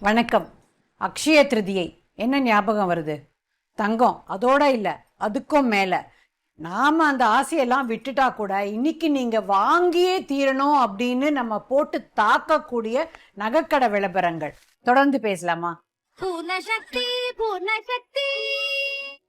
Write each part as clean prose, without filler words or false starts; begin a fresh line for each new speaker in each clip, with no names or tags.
வணக்கம். அக்ஷய திருதியை என்ன ஞாபகம் வருது? தங்கம். அதோட இல்லை, அதுக்கும் மேலே நாம் அந்த ஆசையெல்லாம் விட்டுட்டா கூட இன்னைக்கு நீங்கள் வாங்கியே தீரணும் அப்படின்னு நம்ம போட்டு தாக்கக்கூடிய நகைக்கடை விளம்பரங்கள். தொடர்ந்து பேசலாமா?
பூர்ணசக்தி பூர்ணசக்தி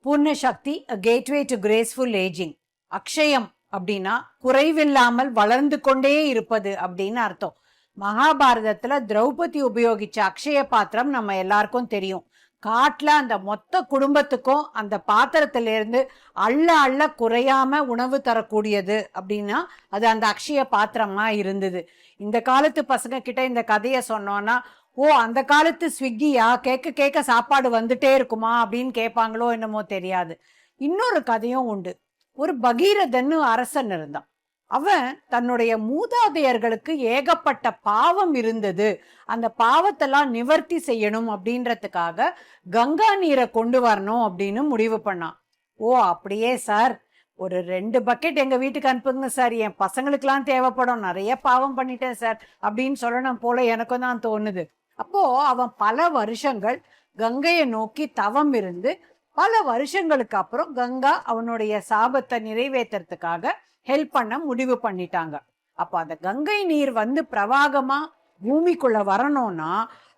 பூர்ணசக்தி, a gateway to graceful aging. Akshayam அப்படின்னா குறைவில்லாமல் வளர்ந்து கொண்டே இருப்பது அப்படின்னு அர்த்தம். மகாபாரதத்துல திரௌபதி உபயோகிச்ச அக்ஷய பாத்திரம் நம்ம எல்லாருக்கும் தெரியும். காட்டுல அந்த மொத்த குடும்பத்துக்கும் அந்த பாத்திரத்துல இருந்து அள்ள அள்ள குறையாம உணவு தரக்கூடியது அப்படின்னா அது அந்த அக்ஷய பாத்திரமா இருந்தது. இந்த காலத்து பசங்க கிட்ட இந்த கதையை சொன்னோன்னா, ஓ அந்த காலத்து ஸ்விக்கியா, கேட்க கேட்க சாப்பாடு வந்துட்டே இருக்குமா அப்படின்னு கேட்பாங்களோ என்னமோ தெரியாது. இன்னொரு கதையும் உண்டு. ஒரு பகீரதன்னு அரசன் இருந்தான். அவன் தன்னுடைய மூதாதையர்களுக்கு ஏகப்பட்ட பாவம் இருந்தது, அந்த பாவத்தெல்லாம் நிவர்த்தி செய்யணும் அப்படின்றதுக்காக கங்கா நீரை கொண்டு வரணும் அப்படின்னு முடிவு பண்ணான். ஓ அப்படியே சார், ஒரு 2 பக்கெட் எங்க வீட்டுக்கு அனுப்புங்க சார், என் பசங்களுக்கெல்லாம் தேவைப்படும், நிறைய பாவம் பண்ணிட்டேன் சார் அப்படின்னு சொல்லணும் போல எனக்கும் தான் தோணுது. அப்போ அவன் பல வருஷங்கள் கங்கையை நோக்கி தவம் இருந்து பல வருஷங்களுக்கு அப்புறம் கங்கா அவனுடைய சாபத்தை நிறைவேற்றுறதுக்காக ஹெல்ப் பண்ண முடிவு பண்ணிட்டாங்க. அப்போ அந்த கங்கை நீர் வந்து பிரவாகமா பூமிக்குள்ள வரணும்னா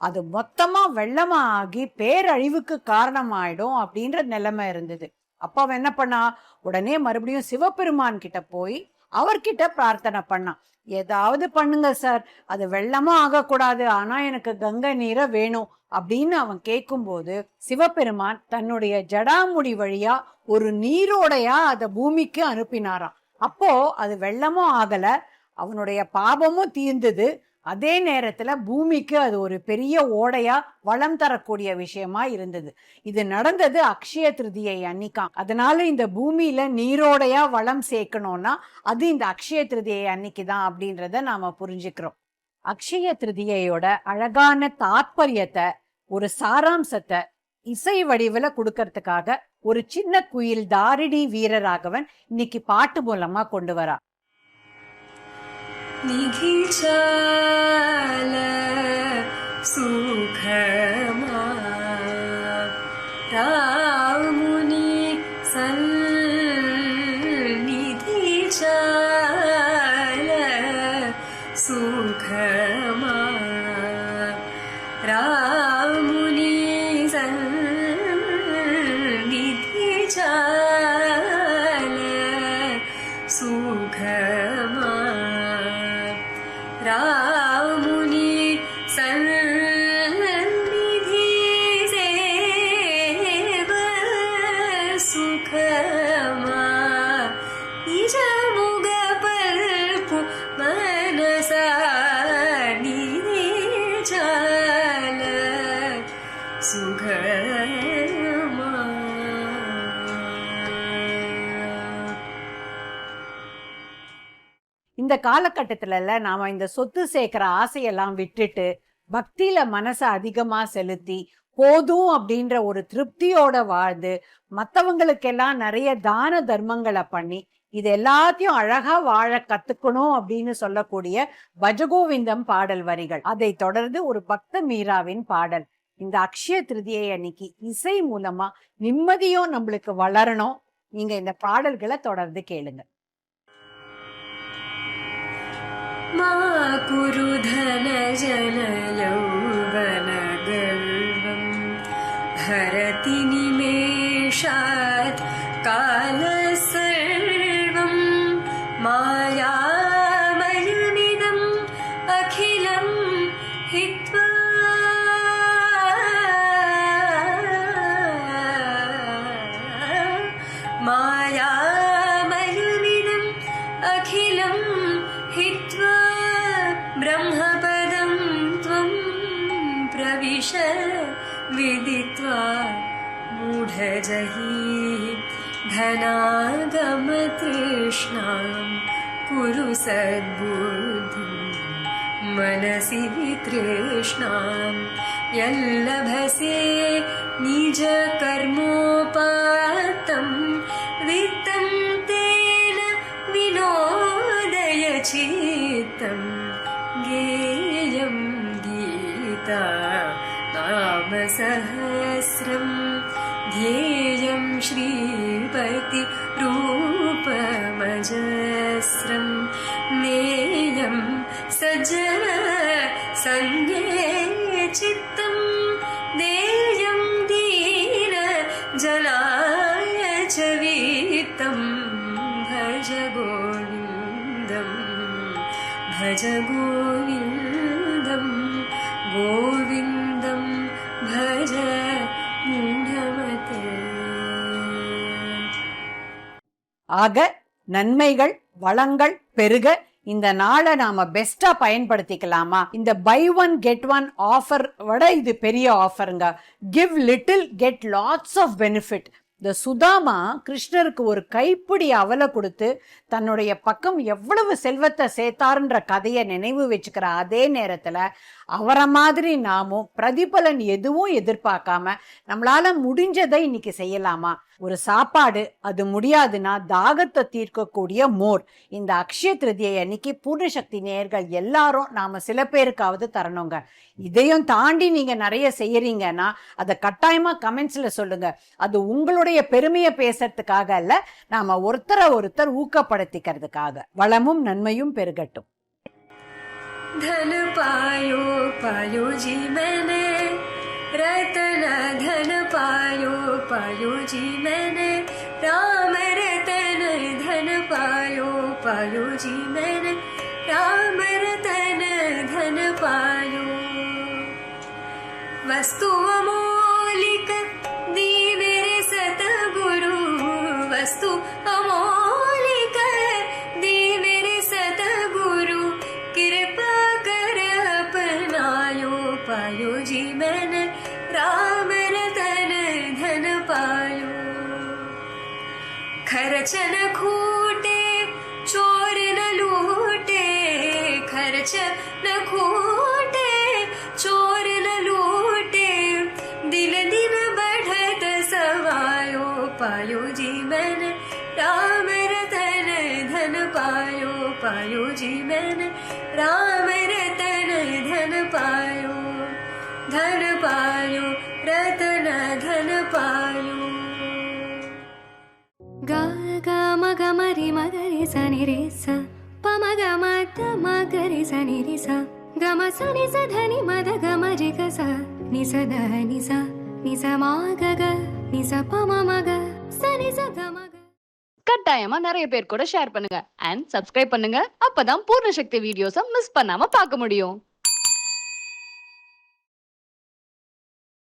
அது மொத்தமா வெள்ளமா ஆகி பேரழிவுக்கு காரணமாயிடும் அப்படின்ற நிலைமை இருந்தது. அப்ப அவன் என்ன பண்ணா, உடனே மறுபடியும் சிவபெருமான் கிட்ட போய் அவர்கிட்ட பிரார்த்தனை பண்ணான். ஏதாவது பண்ணுங்க சார், அது வெள்ளமா ஆகக்கூடாது, ஆனா எனக்கு கங்கை நீரை வேணும் அப்படின்னு அவன் கேட்கும்போது சிவபெருமான் தன்னுடைய ஜடாமுடி வழியா ஒரு நீரோடையா அதை பூமிக்கு அனுப்பினாராம். அப்போ அது வெள்ளமும் ஆகல, அவனுடைய பாபமும் தீர்ந்தது. அதே நேரத்துல பூமிக்கு அது ஒரு பெரிய ஓடையா வளம் தரக்கூடிய விஷயமா இருந்தது. இது நடந்தது அக்ஷய திருதியை அன்னிக்காம். அதனால இந்த பூமியில நீரோடையா வளம் சேர்க்கணும்னா அது இந்த அக்ஷய திருதியை அன்னைக்கு தான் அப்படின்றத நாம புரிஞ்சுக்கிறோம். அக்ஷய திருதியையோட அழகான தாற்பயத்தை, ஒரு சாராம்சத்தை இசை வடிவுல கொடுக்கறதுக்காக ஒரு சின்ன குயில் தாரிணி வீரராகவன் இன்னைக்கு பாட்டு மூலமா கொண்டு வரா.
நிகிச்சால சுகமா ராமுனி சந்நிதிச்சால சுகமா ராமுனி சந்நிதிச்சால சுகமா ராமுனி சந்நிதி சேவ சுகமா நிஜ முக பல்பு மனசா நிச்சால சுகமா.
இந்த காலகட்டத்துல நாம இந்த சொத்து சேர்க்கிற ஆசையெல்லாம் விட்டுட்டு பக்தியில மனசை அதிகமா செலுத்தி போதும் அப்படின்ற ஒரு திருப்தியோட வாழ்ந்து மற்றவங்களுக்கெல்லாம் நிறைய தான தர்மங்களை பண்ணி இது எல்லாத்தையும் அழகா வாழ கத்துக்கணும் அப்படின்னு சொல்லக்கூடிய பஜகோவிந்தம் பாடல் வரிகள். அதை தொடர்ந்து ஒரு பக்த மீராவின் பாடல். இந்த அக்ஷய திருதியை அன்னைக்கு இசை மூலமா நிம்மதியும் நம்மளுக்கு வளரணும். நீங்க இந்த பாடல்களை தொடர்ந்து கேளுங்க.
மா குரு தன ஜன யௌவன கர்வம் ஹரதி நிமேஷாத் கால சர்வம் மாயாமயமிதம் அகிலம் ஹித்வா மாயாமயமிதம் அகிலம் ஹித்வா ब्रह्मपदं त्वं प्रविश विदित्वा मूढजहि धनागमतृष्णां कुरु सद्बुद्धिं मनसि वितृष्णां यल्लभसे निजकर्मोपात्तं वित्तं तेन विनोदय चित्तम् गेयं गीता नामसहस्रं ध्येयं श्रीपति रूपमजस्रं नेयं सज्जन सङ्गे चित्तं देयं दीन जनाय च वीतं भज गोविन्दं भज गोविन्दं गोविन्दं भज मूढमते.
ஆக நன்மைகள் வளங்கள் பெருக இந்த நாளை நாம பெஸ்டா பயன்படுத்திக்கலாமா? இந்த buy one get one offer விட இது பெரிய ஆஃபருங்க. Give little get lots of benefit. இந்த சுதாமா கிருஷ்ணருக்கு ஒரு கைப்பிடி அவலை கொடுத்து தன்னுடைய பக்கம் எவ்வளவு செல்வத்தை சேர்த்தாருன்ற கதையை நினைவு வச்சுக்கிற அதே நேரத்துல அவரை மாதிரி நாமும் பிரதிபலன் எதுவும் எதிர்பார்க்காம நம்மளால முடிஞ்சதை இன்னைக்கு செய்யலாமா? ஒரு சாப்பாடு அது முடியாதுன்னா தாகத்தை தீர்க்கக்கூடிய மோர். இந்த அக்ஷய திருதியை அன்னைக்கு பூர்ண சக்தி நேயர்கள் எல்லாரும் நாம சில பேருக்காவது தரணுங்க. இதையும் தாண்டி நீங்க நிறைய செய்யறீங்கன்னா அதை கட்டாயமா கமெண்ட்ஸ்ல சொல்லுங்க. அது உங்களுடைய பெருமையை பேசுறதுக்காக அல்ல, நாம ஒருத்தரை ஒருத்தர் ஊக்கப்படுத்திக்கிறதுக்காக. வளமும் நன்மையும் பெருகட்டும்.
धन पायो पायो जी मैंने रतन धन पायो जी मैंने राम रतन धन पायो जी मैंने राम रतन धन पायो. वस्तु अमोलिक दी मेरे सतगुरु वस्तु अमोलिक दी मेरे सतगुरु कृपा कर अपनायो पायो जी मैंने राम रतन धन पायो. खर्च न खूटे चोर न लूटे खर्च न खूटे चोर न लूटे दिल दिन बढ़त सवायो पायो जी मैंने राम रतन धन पायो जी मैंने राम रतन धन पायो रतन धन पायो. गा गा म ग म रि म ग रि स नि रे स प म ग म द म ग रि स नि रि स ग म स नि स ध नि म द ग म रि ग स नि स ध नि स म ग ग नि स प म म ग स नि स ग म ग.
கட்டாயமா நிறைய பேர் கூட ஷேர் பண்ணுங்க அண்ட் சப்ஸ்கிரைப் பண்ணுங்க. அப்பதான் பூர்ண சக்தி வீடியோஸை மிஸ் பண்ணாம பார்க்க முடியும்.